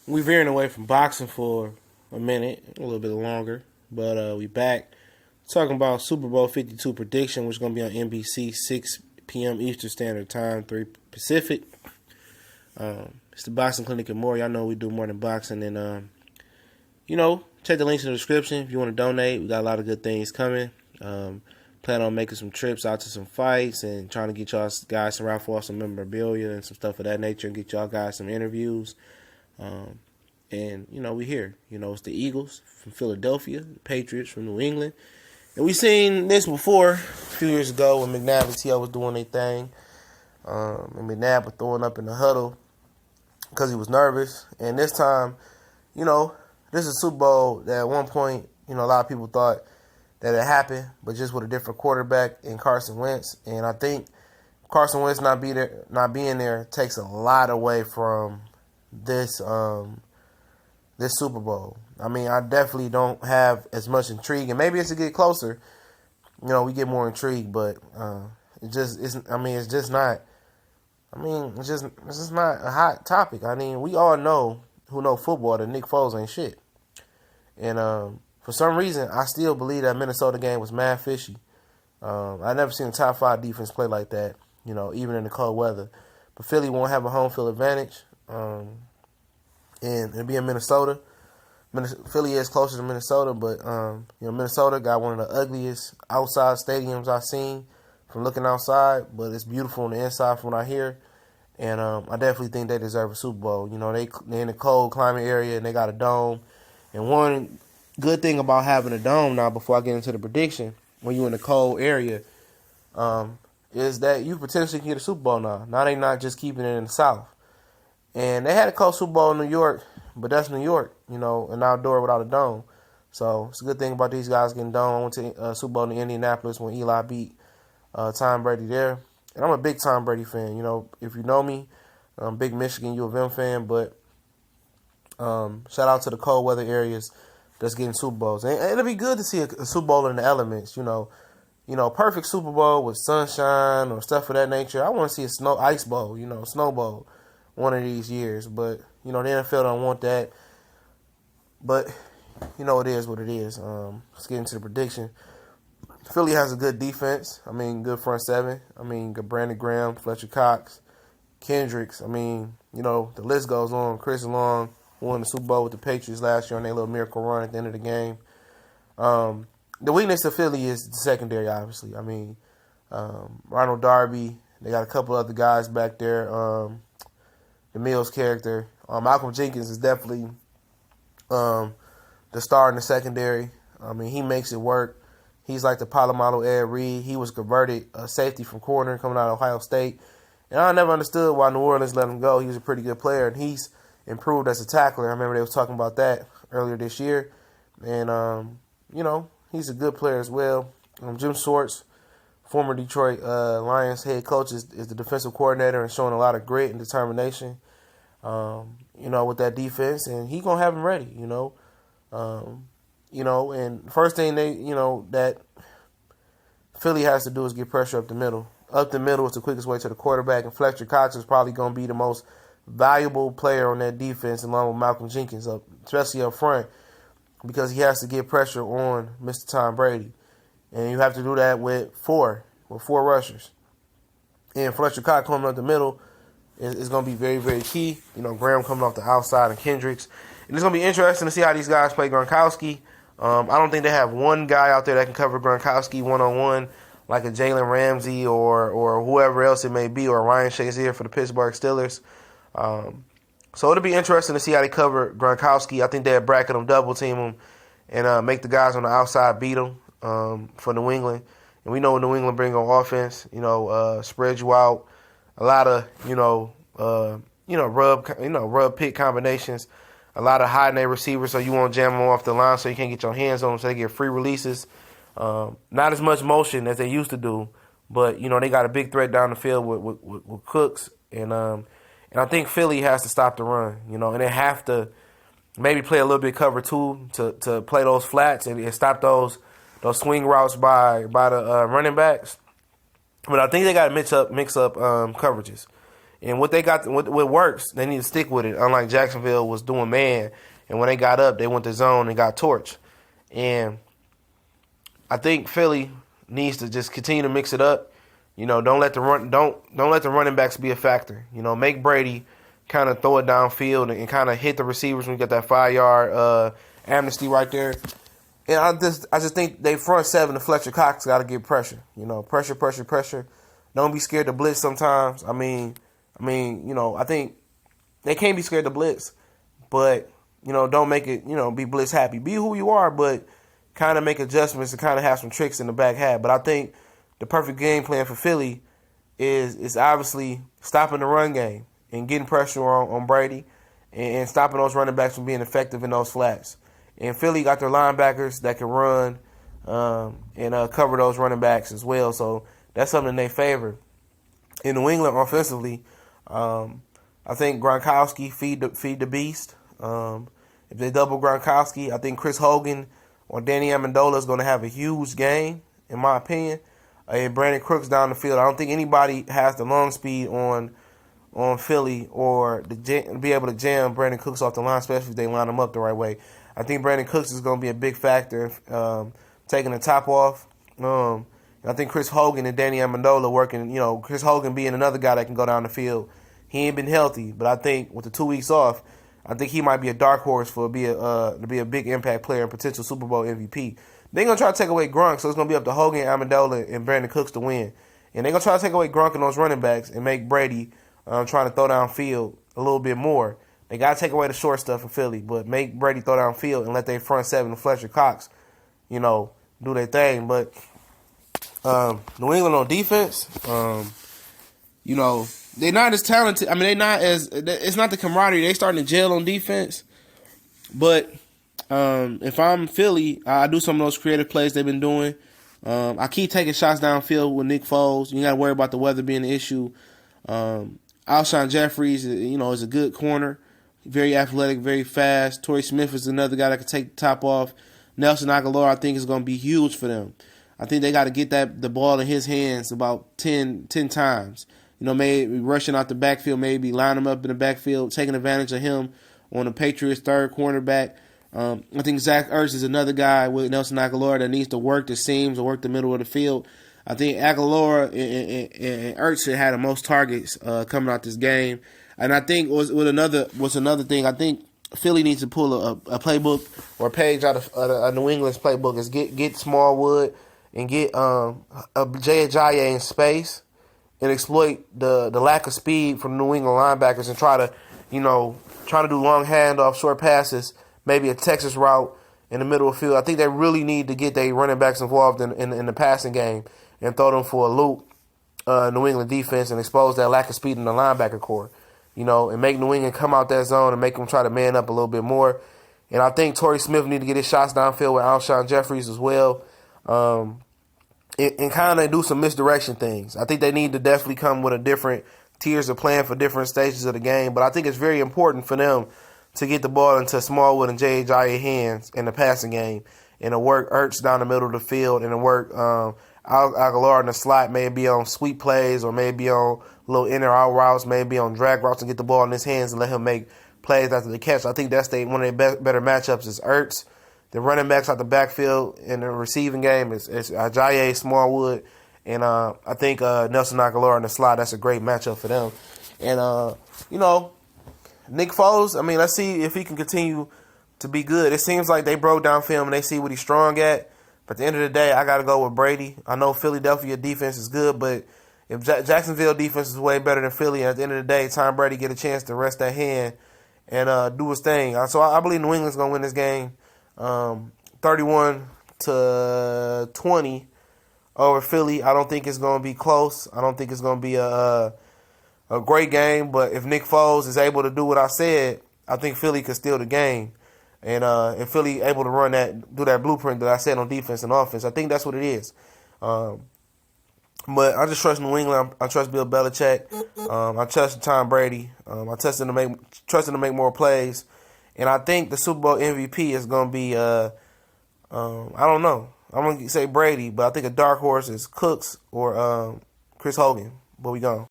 We veering away from boxing for a minute, a little bit longer, but we back talking about Super Bowl 52 prediction, which is going to be on NBC, 6 p.m. Eastern Standard Time, 3 Pacific. It's the Boxing Clinic and more. Y'all know we do more than boxing. And, check the links in the description if you want to donate. We got a lot of good things coming. Plan on making some trips out to some fights and trying to get y'all guys some raffle off some memorabilia and some stuff of that nature and get y'all guys some interviews. We here. It's the Eagles from Philadelphia, the Patriots from New England. And we seen this before a few years ago when McNabb and T.O. was doing their thing. And McNabb was throwing up in the huddle because he was nervous. And this time, this is a Super Bowl that at one point, a lot of people thought that it happened, but just with a different quarterback in Carson Wentz. And I think Carson Wentz not being there takes a lot away from this Super Bowl. I mean, I definitely don't have as much intrigue, and maybe as it get closer, we get more intrigued. But it's just not a hot topic. I mean, we all know who know football that Nick Foles ain't shit, and for some reason, I still believe that Minnesota game was mad fishy. I never seen a top 5 defense play like that, even in the cold weather. But Philly won't have a home field advantage. And it'll be in Minnesota. Philly is closer to Minnesota, but Minnesota got one of the ugliest outside stadiums I've seen from looking outside, but it's beautiful on the inside from what I hear. And I definitely think they deserve a Super Bowl. They're in a cold climate area and they got a dome. And one good thing about having a dome now, before I get into the prediction, when you're in a cold area, is that you potentially can get a Super Bowl now. Now they not just keeping it in the South. And they had a cold Super Bowl in New York, but that's New York, an outdoor without a dome. So it's a good thing about these guys getting dome. I went to Super Bowl in Indianapolis when Eli beat Tom Brady there. And I'm a big Tom Brady fan. If you know me, I'm a big Michigan U of M fan. But shout out to the cold weather areas that's getting Super Bowls. And it'll be good to see a Super Bowl in the elements, perfect Super Bowl with sunshine or stuff of that nature. I want to see a ice bowl, snow bowl one of these years. But, the NFL don't want that. But, it is what it is. Let's get into the prediction. Philly has a good defense. Good front seven. Good Brandon Graham, Fletcher Cox, Kendricks. The list goes on. Chris Long won the Super Bowl with the Patriots last year on their little miracle run at the end of the game. The weakness of Philly is the secondary, obviously. Ronald Darby. They got a couple other guys back there. The Mills character. Malcolm Jenkins is definitely the star in the secondary. He makes it work. He's like the Palomalo Ed Reed. He was converted a safety from corner coming out of Ohio State. And I never understood why New Orleans let him go. He was a pretty good player, and he's improved as a tackler. I remember they was talking about that earlier this year. And, he's a good player as well. Jim Schwartz, former Detroit Lions head coach, is the defensive coordinator and showing a lot of grit and determination, with that defense. And he's going to have them ready, and first thing that Philly has to do is get pressure up the middle. Up the middle is the quickest way to the quarterback, and Fletcher Cox is probably going to be the most valuable player on that defense along with Malcolm Jenkins, especially up front, because he has to get pressure on Mr. Tom Brady. And you have to do that with four rushers. And Fletcher Cox coming up the middle is going to be very, very key. Graham coming off the outside and Kendricks. And it's going to be interesting to see how these guys play Gronkowski. I don't think they have one guy out there that can cover Gronkowski one-on-one like a Jalen Ramsey or whoever else it may be, or Ryan Shazier for the Pittsburgh Steelers. So it'll be interesting to see how they cover Gronkowski. I think they'll bracket him, double team him, and make the guys on the outside beat him for New England. And we know what New England bring on offense. Spread you out. A lot of rub pick combinations. A lot of high name receivers, so you won't jam them off the line, so you can't get your hands on them, so they get free releases. Not as much motion as they used to do, but they got a big threat down the field with Cooks, and I think Philly has to stop the run, and they have to maybe play a little bit cover two to play those flats and stop those swing routes by the running backs. But I think they got to mix up coverages. And what they got, what works, they need to stick with it. Unlike Jacksonville was doing man, and when they got up, they went to zone and got torched. And I think Philly needs to just continue to mix it up. Don't let the running backs be a factor. Make Brady kind of throw it downfield and kind of hit the receivers when you get that 5-yard amnesty right there. And I just think they front seven, the Fletcher Cox got to get pressure. Pressure. Don't be scared to blitz sometimes. I think they can't be scared to blitz, but don't make it be blitz happy. Be who you are, but kind of make adjustments and kind of have some tricks in the back half. But I think the perfect game plan for Philly is obviously stopping the run game and getting pressure on Brady and stopping those running backs from being effective in those flats. And Philly got their linebackers that can run and cover those running backs as well. So that's something they favor. In New England offensively, I think Gronkowski feed the beast. If they double Gronkowski, I think Chris Hogan or Danny Amendola is going to have a huge game, in my opinion. And Brandon Cooks down the field. I don't think anybody has the long speed on Philly or be able to jam Brandon Cooks off the line, especially if they line him up the right way. I think Brandon Cooks is going to be a big factor taking the top off. I think Chris Hogan and Danny Amendola working, Chris Hogan being another guy that can go down the field. He ain't been healthy, but I think with the 2 weeks off, I think he might be a dark horse to be a big impact player and potential Super Bowl MVP. They're going to try to take away Gronk, so it's going to be up to Hogan, Amendola, and Brandon Cooks to win. And they're going to try to take away Gronk and those running backs and make Brady trying to throw downfield a little bit more. They got to take away the short stuff for Philly, but make Brady throw downfield and let their front seven, Fletcher Cox, do their thing. But New England on defense, they're not as talented. I mean, it's not the camaraderie. They starting to gel on defense. But if I'm Philly, I do some of those creative plays they've been doing. I keep taking shots downfield with Nick Foles. You got to worry about the weather being an issue. Alshon Jeffries, is a good corner. Very athletic, very fast. Torrey Smith is another guy that can take the top off. Nelson Aguilar, I think, is going to be huge for them. I think they got to get the ball in his hands about 10 times. Maybe rushing out the backfield, maybe line him up in the backfield, taking advantage of him on the Patriots' third cornerback. I think Zach Ertz is another guy with Nelson Aguilar that needs to work the seams or work the middle of the field. I think Aguilar and Ertz had the most targets coming out this game. And I think what's another thing, I think Philly needs to pull a playbook or a page out of New England's playbook is get Smallwood and get Jay Ajayi in space and exploit the lack of speed from New England linebackers and try to do long handoff, short passes, maybe a Texas route in the middle of the field. I think they really need to get their running backs involved in the passing game and throw them for a loop, New England defense, and expose that lack of speed in the linebacker core, and make New England come out that zone and make them try to man up a little bit more. And I think Torrey Smith need to get his shots downfield with Alshon Jeffries as well. And kind of do some misdirection things. I think they need to definitely come with a different tiers of plan for different stages of the game. But I think it's very important for them to get the ball into Smallwood and Jay Ajayi hands in the passing game and to work Ertz down the middle of the field and to work Aguilar in the slot, maybe on sweep plays or maybe on little in or out routes, maybe on drag routes and get the ball in his hands and let him make plays after the catch. I think that's one of their better matchups is Ertz. The running backs out the backfield in the receiving game is Ajayi, Smallwood, and I think Nelson Aguilar in the slot. That's a great matchup for them. And, Nick Foles, let's see if he can continue to be good. It seems like they broke down film and they see what he's strong at. But at the end of the day, I got to go with Brady. I know Philadelphia defense is good, but if Jacksonville defense is way better than Philly, at the end of the day, Tom Brady get a chance to rest that hand and do his thing. So I believe New England's going to win this game 31-20 over Philly. I don't think it's going to be close. I don't think it's going to be a great game. But if Nick Foles is able to do what I said, I think Philly could steal the game. And if Philly able to do that blueprint that I said on defense and offense, I think that's what it is. But I just trust New England. I trust Bill Belichick. I trust Tom Brady. I trust him to make more plays. And I think the Super Bowl MVP is going to be, I don't know. I'm going to say Brady, but I think a dark horse is Cooks or Chris Hogan. But we gone.